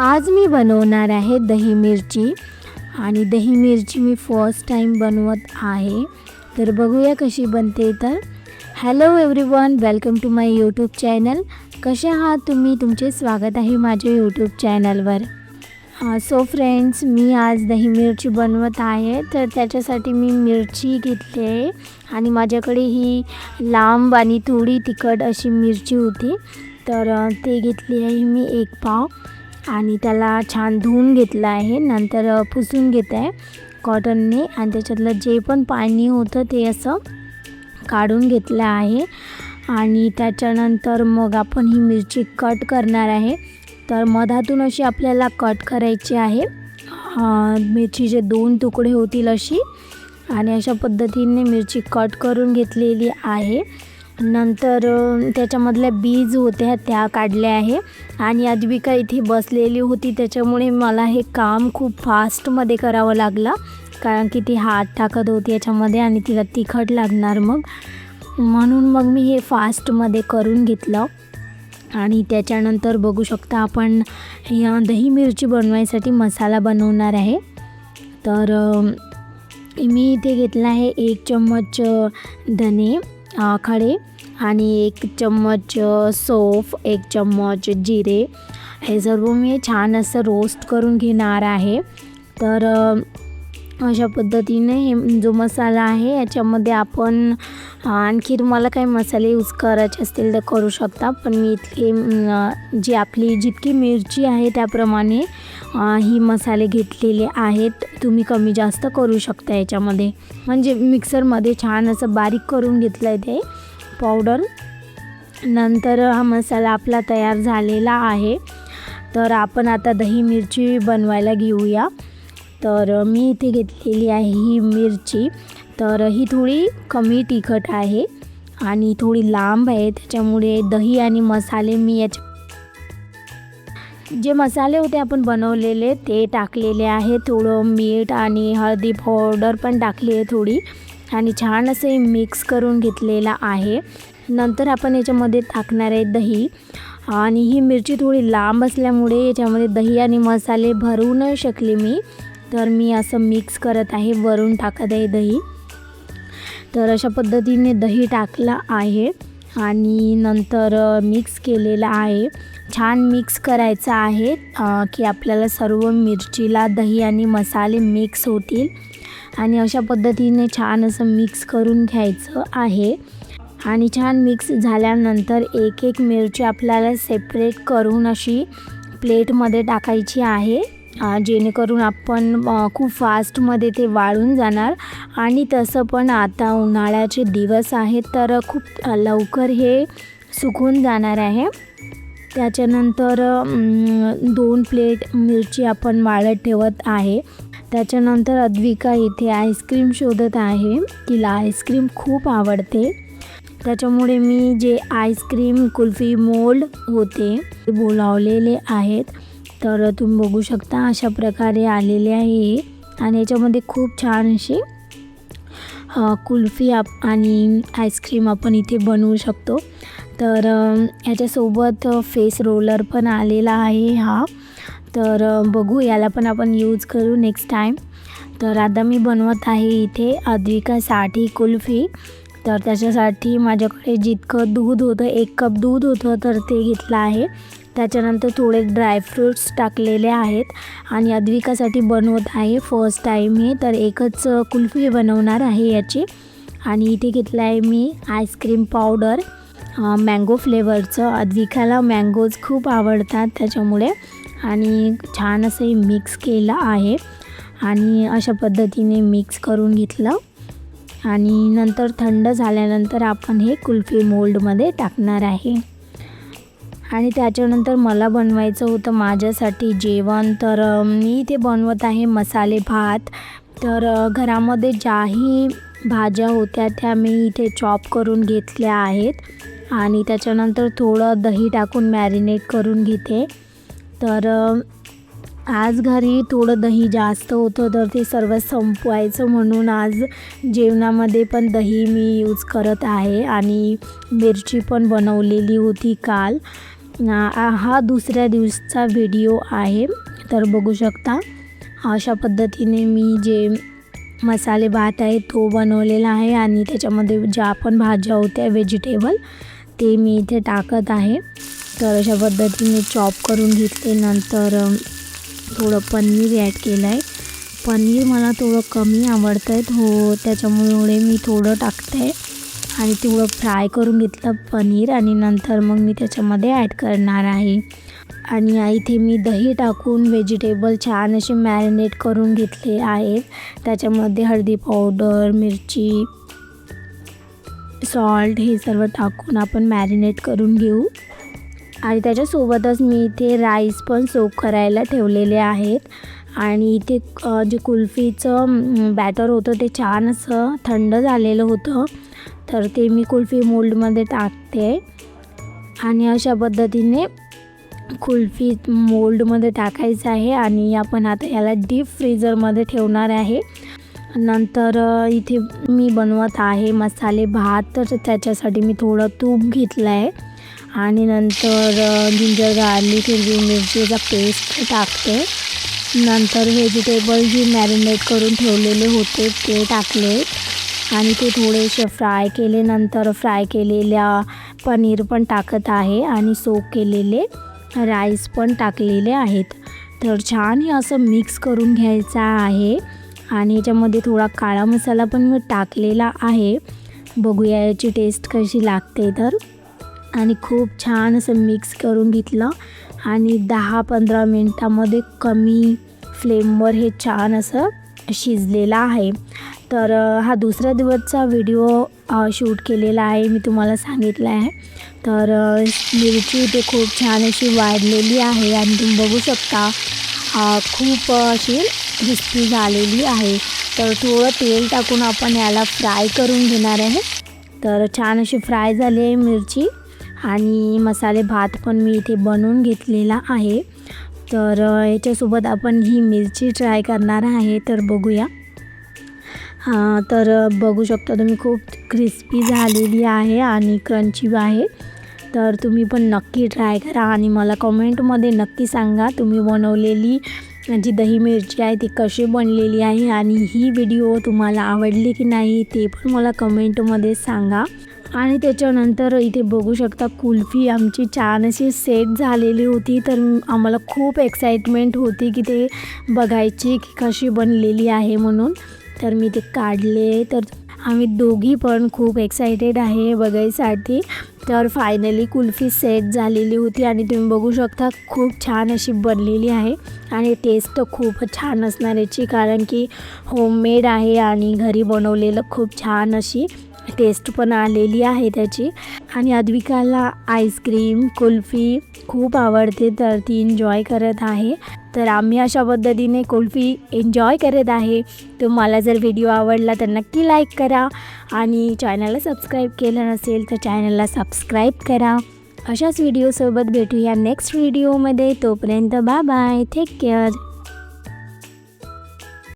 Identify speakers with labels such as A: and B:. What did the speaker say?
A: आज मी बनवणार आहे दही मिरची आणि दही मिरची मी फर्स्ट टाइम बनवत आहे. तर बघूया कशी बनते. तर hello everyone, welcome to my YouTube channel. कसे आहात तुम्ही? तुमचे स्वागत आहे माझ्या यूट्यूब चॅनलवर. सो फ्रेंड्स, मी आज दही मिरची बनवत आहे. तर त्याच्यासाठी मी मिरची घेतली आहे आणि माझ्याकडे ही लांब आणि थोडी तिखट अशी मिरची होती. तर ते घेतली आहे मी 1 पाव आणि त्याला छान धुवून घेतलं आहे. नंतर पुसून घेत आहे कॉटनने आणि त्याच्यातलं जे पण पाणी होतं ते असं काढून घेतलं आहे. आणि त्याच्यानंतर मग आपण ही मिरची कट करणार आहे. तर मधातून अशी आपल्याला कट करायची आहे. मिरचीचे 2 तुकडे होतील अशी आणि अशा पद्धतीने मिरची कट करून घेतलेली आहे. नंतर त्याच्यामधल्या बीज होत्या त्या काढल्या आहे आणि अद्विका इथे बसलेली होती, त्याच्यामुळे मला हे काम खूप फास्टमध्ये करावं लागलं, कारण की ती हात टाकत होती याच्यामध्ये आणि तिला तिखट लागणार म्हणून मग मी हे फास्टमध्ये करून घेतलं. आणि त्याच्यानंतर बघू शकता आपण या दही मिरची बनवायसाठी मसाला बनवणार आहे. तर मी इथे घेतला आहे 1 चम्मच धने खडे आणि 1 चम्मच सौंफ, 1 चम्मच जिरे. हे सर्व मी छान असं रोस्ट करून घेणार आहे. तर अशा पद्धतीने हे जो मसाला आहे याच्यामध्ये आपण आणखी तुम्हाला काही मसाले यूज करायचे असतील तर करू शकता, पण मी इथले जी आपली जितकी मिरची आहे त्याप्रमाणे ही मसाले घेतलेले आहेत. तुम्ही कमी जास्त करू शकता याच्यामध्ये, म्हणजे मिक्सरमध्ये छान असं बारीक करून घेतलं आहे ते पावडर. नंतर हा मसाला आपला तयार झालेला आहे. तर आपण आता दही मिरची बनवायला घेऊया. तर मी इथे घेतलेली आहे ही मिरची. तर ही थोडी कमी तिखट आहे आणि थोडी लांब आहे, त्याच्यामुळे दही आणि मसाले मी जे मसाले होते आपण बनवलेले ते टाकलेले आहे. थोडं मीठ आणि हळदी पावडर पण टाकली आहे थोडी आणि छान असे मिक्स करून घेतलेला आहे. नंतर आपण याच्यामध्ये टाकणार आहे दही आणि ही मिरची थोडी लांब असल्यामुळे याच्यामध्ये दही आणि मसाले भरू नाही शकले मी. तर मी असं मिक्स करत आहे, वरून टाकत आहे दही. तर अशा पद्धतीने दही टाकलं आहे आणि नंतर मिक्स केलेलं आहे. छान मिक्स करायचं आहे की आपल्याला सर्व मिरचीला दही आणि मसाले मिक्स होतील आणि अशा पद्धतीने छान असं मिक्स करून घ्यायचं आहे. आणि छान मिक्स झाल्यानंतर एक मिरची आपल्याला सेपरेट करून अशी प्लेटमध्ये टाकायची आहे, जेणेकरून आपण खूप फास्टमध्ये ते वाळून जाणार. आणि तसं पण आता उन्हाळ्याचे दिवस आहेत तर खूप लवकर हे सुकून जाणार आहे. त्याच्यानंतर 2 प्लेट मिरची आपण वाळत ठेवत आहे. त्याच्यानंतर अद्विका इथे आईस्क्रीम शोधत आहे. तिला आईस्क्रीम खूप आवडते, त्याच्यामुळे मी जे आईस्क्रीम कुल्फी मोल्ड होते ते बोलावलेले आहेत. तर तुम्ही बघू शकता अशा प्रकारे आलेले आहे आणि याच्यामध्ये खूप छान अशी कुल्फी आणि आईस्क्रीम आपण इथे बनवू शकतो. तर याच्यासोबत फेस रोलर पण आलेला आहे हा. तर बघू, याला पण आपण यूज करू नेक्स्ट टाईम. तर आता मी बनवत आहे इथे अद्विकासाठी कुल्फी. तर त्याच्यासाठी माझ्याकडे जितकं दूध होतं, 1 कप दूध होतं, तर ते घेतलं आहे. त्याच्यानंतर थोडे ड्रायफ्रूट्स टाकलेले आहेत आणि अद्विकासाठी बनवत आहे फर्स्ट टाईम हे. तर एकच कुल्फी बनवणार आहे याची. आणि इथे घेतलं आहे मी आईस्क्रीम पावडर मँगो फ्लेवरचं. अद्विकाला मँगोज खूप आवडतात त्याच्यामुळे. आणि छान असं मिक्स केलं आहे आणि अशा पद्धतीने मिक्स करून घेतलं आणि नंतर थंड झाल्यानंतर आपण हे कुल्फी मोल्डमध्ये टाकणार आहे. आणि त्याच्यानंतर मला बनवायचं होतं माझ्यासाठी जेवण. तर मी इथे बनवत आहे मसाले भात. तर घरामध्ये ज्याही भाज्या होत्या त्या मी इथे चॉप करून घेतल्या आहेत आणि त्याच्यानंतर थोडं दही टाकून मॅरिनेट करून घेते. तर आज घरी थोडं दही जास्त होतं तर ते सर्व संपवायचं म्हणून आज जेवणामध्ये पण दही मी यूज करत आहे. आणि मिरची पण बनवलेली होती काल, हा दुसऱ्या दिवसाचा व्हिडिओ आहे. तर बघू शकता अशा पद्धतीने मी जे मसाले भात आहे तो बनवलेला आहे आणि त्याच्यामध्ये ज्या आपण भाज्या होत्या व्हेजिटेबल ते मी इथे टाकत आहे. तर अशा पद्धतीने चॉप करून घेतले. नंतर थोडं पनीर ॲड केलं आहे. पनीर मला थोडं कमी आवडतं आहे हो, त्याच्यामुळे मी थोडं टाकते आहे आणि थोडं फ्राय करून घेतलं पनीर आणि नंतर मग मी त्याच्यामध्ये ॲड करणार आहे. आणि इथे मी दही टाकून व्हेजिटेबल छान असे मॅरिनेट करून घेतले आहेत. त्याच्यामध्ये हळदी पावडर, मिरची, सॉल्ट हे सर्व टाकून आपण मॅरिनेट करून घेऊ. आणि त्याच्यासोबतच मी इथे राईस पण सोक करायला ठेवलेले आहेत. आणि इथे जे कुल्फीचं बॅटर होतं ते छान असं थंड झालेलं होतं. तर ते मी कुल्फी मोल्डमध्ये टाकते आणि अशा पद्धतीने कुल्फी मोल्डमध्ये टाकायचं आहे आणि आपण आता याला डीप फ्रीझरमध्ये ठेवणार आहे. नंतर इथे मी बनवत आहे मसाले भात. तर त्याच्यासाठी मी थोडं तूप घेतलं आहे आणि नंतर जिंजर गार्लिक हिरवी मिरचीचा पेस्ट टाकते. नंतर व्हेजिटेबल जे मॅरिनेट करून ठेवलेले होते ते टाकले आणि ते थोडेसे फ्राय केले. नंतर फ्राय केलेल्या पनीर पण टाकत आहे आणि सोक केलेले राईस पण टाकलेले आहेत. तर छान हे असं मिक्स करून घ्यायचं आहे आणि याच्यामध्ये थोडा काळा मसाला पण मी टाकलेला आहे. बघूया याची टेस्ट कशी लागते. तर आणि खूप छान असं मिक्स करून घेतलं आणि 10-15 मिनटामध्ये कमी फ्लेमवर हे छान असं शिजलेलं आहे. तर हा दुसऱ्या दिवसचा व्हिडिओ शूट केलेला आहे, मी तुम्हाला सांगितलं आहे. तर मिरची ते खूप छान अशी वाढलेली आहे आणि तुम्ही बघू शकता खूप अशी क्रिस्पी झालेली आहे. तर थोडं तेल टाकून आपण याला फ्राय करून घेणार आहे. तर छान अशी फ्राय झाली आहे मिरची आणि मसाले भात पण मी इथे बनवून घेतलेला आहे. तर याच्यासोबत आपण ही मिरची ट्राय करणार आहे. तर बघूया. तर बघू शकता तुम्ही खूप क्रिस्पी झालेली आहे आणि क्रंची आहे. तर तुम्ही पण नक्की ट्राय करा आणि मला कमेंटमध्ये नक्की सांगा तुम्ही बनवलेली जी दही मिरची आहे ती कशी बनलेली आहे आणि ही व्हिडिओ तुम्हाला आवडली की नाही ते पण मला कमेंटमध्ये सांगा. आणि त्याच्यानंतर इथे बघू शकता कुल्फी आमची छान अशी सेट झालेली होती. तर आम्हाला खूप एक्साइटमेंट होती की ते बघायची की कशी बनलेली आहे म्हणून. तर मी ते काढले. तर आम्ही दोघी पण खूप एक्सायटेड आहे बघायसाठी. तर फायनली कुल्फी सेट झालेली होती आणि तुम्ही बघू शकता खूप छान अशी बनलेली आहे आणि टेस्ट खूप छान असणार याची, कारण की होममेड आहे आणि घरी बनवलेलं खूप छान अशी टेस्ट पण आलेली आहे त्याची. आणि अद्विकाला आईस्क्रीम कुल्फी खूप आवडते तर ती एन्जॉय करत आहे. तर आम्ही अशा पद्धतीने कुल्फी एन्जॉय करत आहे. तुम्हाला जर व्हिडिओ आवडला तर नक्की लाईक करा आणि चॅनलला सबस्क्राईब केलं नसेल तर चॅनलला सबस्क्राईब करा. अशाच व्हिडिओसोबत भेटूया नेक्स्ट व्हिडिओमध्ये. तोपर्यंत बाय बाय, टेक केअर.